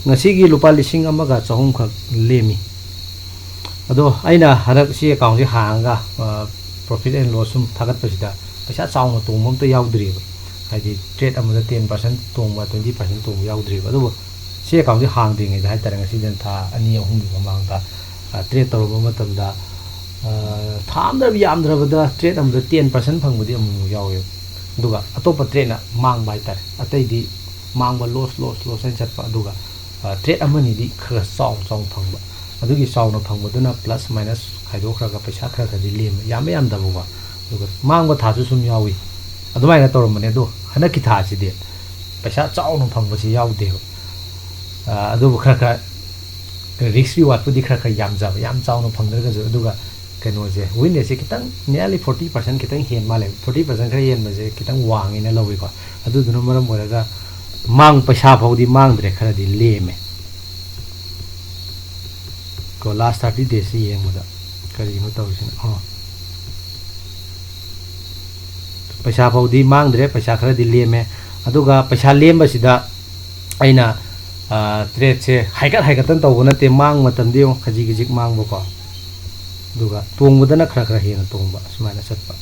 ngasi gi lupa lising amaga chahum khak lemi ado aina harak si account si hanga profit and loss sum thagat pasida paisa chauna tumom to yaudri haidi trade amada 10% tumba 20% tum yaudri ado si account si hang ding ga haitara ngasi den tha ani ahum gi mamangda trade tawba matamda thamdra yamdra bada trade amada 10% phangbudi amu yawe duga atopa trade na mang bai tar atai di mang ba loss and chatpa duga trade amani di khra song phangba adugi sawna phangbaduna plus minus khaido khra ga paisa khra ga di lem yam da buwa duga mang ba tha su sum yawi adumai na torom ne do hana ki tha chi de paisa chawna phangba si yaw de adu khra risk reward pudi khra yam chawna phangdra ga duga kano je win je kitang nearly 40% kitang hen male 40% khra yen ma je kitang wang ina lowi ko adu dunu maram moraga mang paisa phodi mang dre khra di leme ko last 30 days yeng muda kari mu taw sin paisa phodi mang dre paisa khra di leme aduga paisa lemba sida aina trade che haikat tan taw na te mang matam dio khaji gijik mang bo ko duga tongbudana khra hena tongba smaina chatpa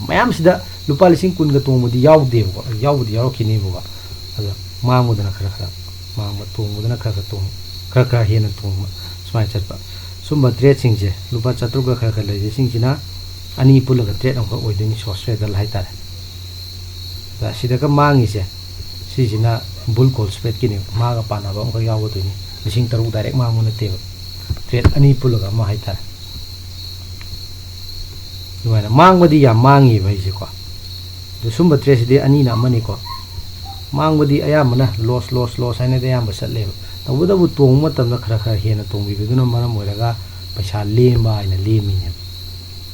mayam sida lupa lising kun ga tongmudi yawde bo yawdi yaw khini bo ada mangudana khra mang ma tongmudana khra tong khra hena tongma smaina chatpa sumba trade sing je lupa chatru ga khra le sing china ani pulaga trade ang ko oidini sosre dal haitare da sida ka mangi je si jina bull call spread kini ma ga pana ba ko yawo to ni lising taru direct ma mun te trade ani pulaga ma haitare duana mangbadi ya mangi bai je ko du sumba trade de ani na mani ko mangbadi ayamana loss haina de yamba satle tabuda bu tong matam na khra hena tong bi duna maram moiraga paisa lemba ina lemi ne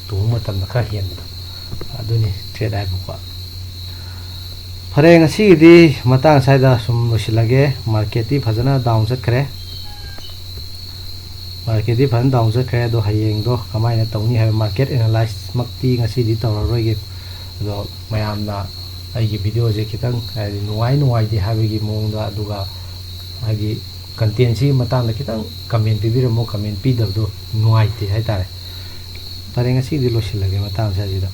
tong matam na khra hen aduni trade ai bu ko phare ngasi di matang saida sum losilage market ti phajana down chat khare market ti phan down chat khare do hayeng do kamaina tawni ha market analyze makti ngasi di tawroi ge do mayam na ai gi video je kitang nuai di habigi mong da duga agi content si matang na kitang comment bibiro mo comment pi do nuai ti hai tare pare ngasi di losilage matang sa ji da